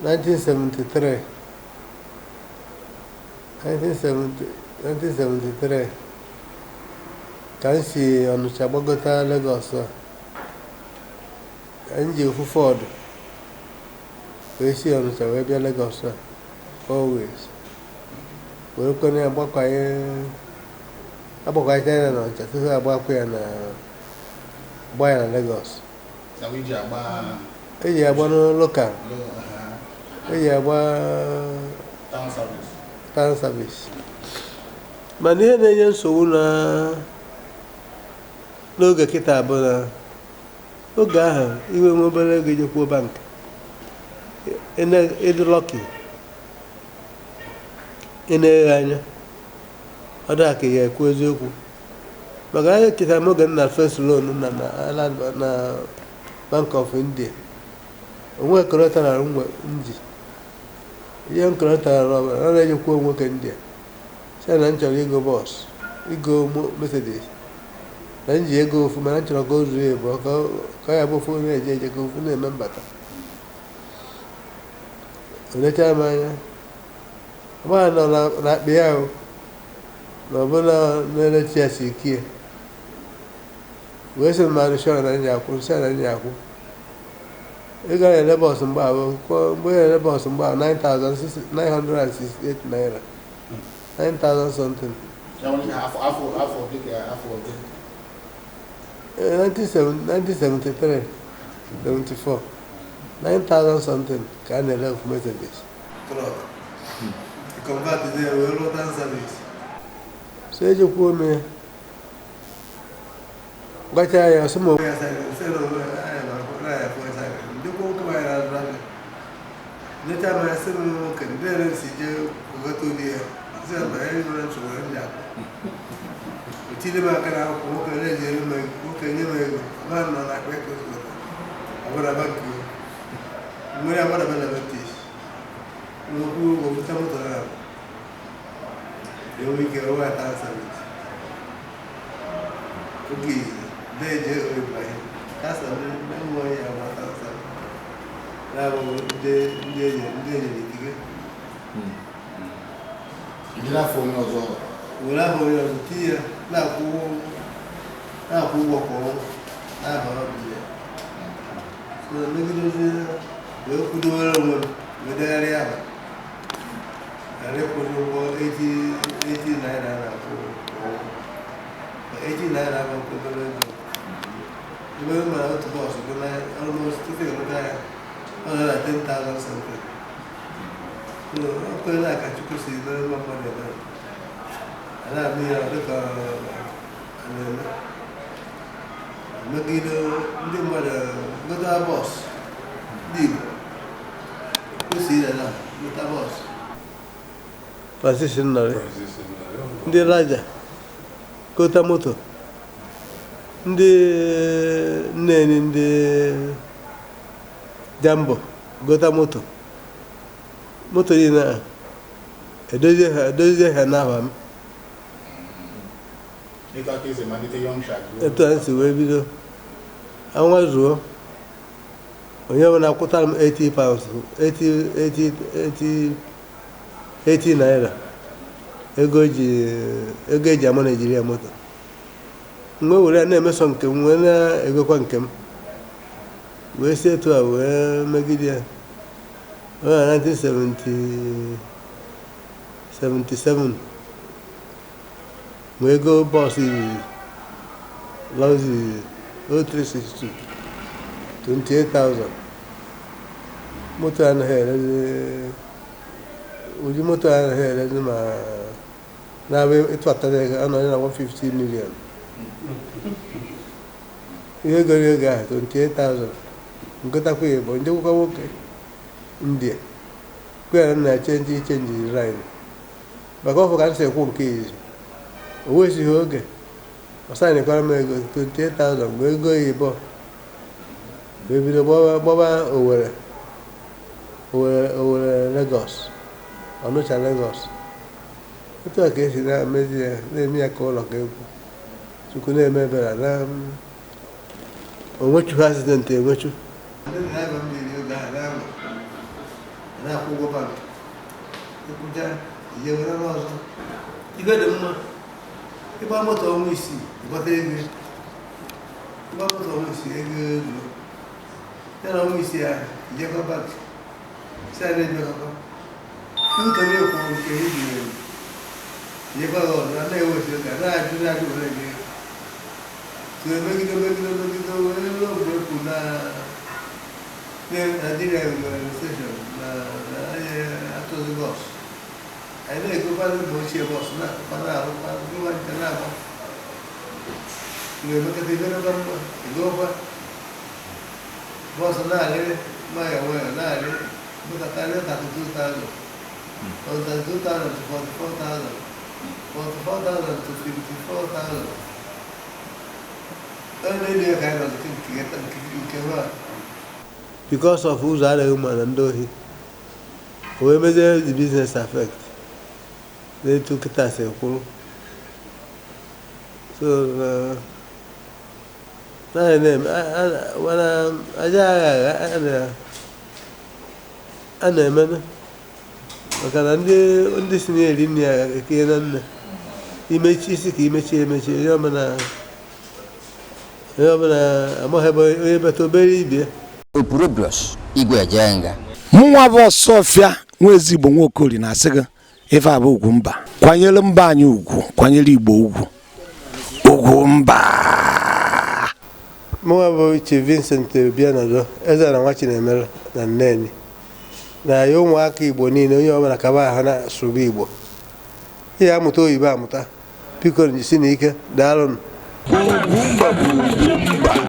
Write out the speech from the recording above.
1973 1973 ka m si Ọnịcha gbagota Lagos a anyị ji ofu Ford wee si Ọnịcha wee bịa Lagos a always wee kwene agbakwa ya na Ọnịcha tupu agbakwa ya na Lagos eji agba n'local eji agba town service mana ihe na-enye nsogbu n'oge kịta bụ na oge ahụ iwe nwe obere ego ejekwuo bank ịdị lọki ị na-eghe anya ọ dị ka ya ekwu eziokwu maka anyị kịta m oge na first loan na Bank of India onwe Collateral nji ihe Collateral ọ na-ejekwu onwe ka India sị na m chọrọ igo bọs igo Mercedes na nji ego ofu mana m chọrọ ka o zuo ebu ka ya bụ ofu na-eje eje ka ofu na-eme mbata olechara m anya ọgbara nọ na akpị ya ahụ na ọbụla na-elechi ya si ikie wee sị mmadụ shọ na ndị akwụ nsị na ndị akwụ ego ya ele bọs mgbe ahụ mgbe ya ele bọs mgbe ahụ 9,968 naira 9,000 something 1973 74 9,000 something ka a na-ele ofu Mercedes truck convert there wee rụọ town service so ejikwa ome gbacha ya ọsọ ma onwe ya ndekwa oke ma ya na nyecha ma ya sị m nwoke ndị ere si jee ogota ụdị ya sị na ya nwere nsogbu ndị akụ etile m aka na akwụkwọ nwoke na-ejere m nwoke nye m ego ma nọ na akpa ego zụta ọbụla banki nwere agbada na betis nnukwu ụgwọ bute moto na enwe ike rụwa ya town service oge deje Ibrahim kasa nwe ya gba town service na-abụ ndị enyere ikike were afọ onye ọzọ tinye ya na-akwụ ụgwọ kwa ọnwa na-abara ọbụ ya so megidezi wee kwudowere onwe m wee degharịa aba ghara ụgwọ 80 naira na-akwụ 80 naira bụ obere ego ebe m mara otu bọọsụ bụ na almost tupu ịrụta ya ọ nọ na 10,000 something o kwere aka Chukwu si mere nwa mmadụ ebere a na-amụ ya dịka na-eme megide ndị mmadụ gota bọs ndị Igbo kwesị ire na gota bọs Francis Nnọrị ndị Raja gota moto ndị Nneni ndị Jambo gota moto niile a edozie ha n'aha m etu a si wee bido ọnwa zuo onye ọbụla akwụtara m 80 pounds 80 naira ego eji ama Naijiria moto mgbe were ya na-emeso nke m wee na-egokwa nke m wee si etu a wee megide ya 1977 wee go bọs Luxury 0362 28,000 moto anaghị erezi ụdị moto anaghị erezi ma na-abụ ịtụ atara ego anọghị na 150 million ihe goro ego ahụ 28,000 ngotakwa ya bụ njekwukwa nwoke India kwere na chenji line maka ọfụ ka m si ekwu nke izi o wesighị oge ọ saịnịkwara m ego 28,000 mgbe ego oyibo wee bido gbaba Owerri Lagos Ọnịcha Lagos otu a ka esi na-emezi ya na-eme ya ka ụlọ ka egwu Chukwu na-eme ebere na onwechu accident enwechu na-akwụ ụgwọ bank ịkwụcha ije were n'ọzọ ibe dị mma ịgba moto ọnwa isii ịgbata ego ịgba moto ọnwa isii ego ego ya na ọnwa isii ahụ ijekwa bank si a na-ejekọkọ ụtọ na-ekwu nke iji ijekwa gị ọzọ na-ewesi ụka na-ajụ were gị megide wee ruo mgbe ekwu na Nigeria nwere station na atụzi bọs anyị na-egokwana mgbe ochie bọs na-akụkwana arụkwa gụwa nke na-agba ga-emekọta ibereba mma egokwa bọs na-arịrị nwayọ nwayọ na-arịrị bụtakarị 32,000 to 44,000 to 54,000 because of ụzọ adịghị mma na ndị ohi o wee mezie the business affect na-etu nkịta si kwuru so aja agha a na-eme maka na ndị si na-eri nri ya ekenye na nne imechi isi ka imechi emechi onye ọbụla amaghị ebe onye beta obere ibie Opurobios igwe ejenga mụnwa bụ Ọsọfịa nwa ezigbo Nwokori na-asị gị ife abụ ugwu mba kwanyere mba anyị ugwu kwanyere Igbo ugwu mba. mụnwa bụ Chief Vincent Obianodo eze na nwa Chinemere na Nneni na ya ụmụaka Igbo niile onye ọbụla kaba ahụ na-asụrụ Igbo ihe amụta oyibo amụta biko si n'ike daalụnụ.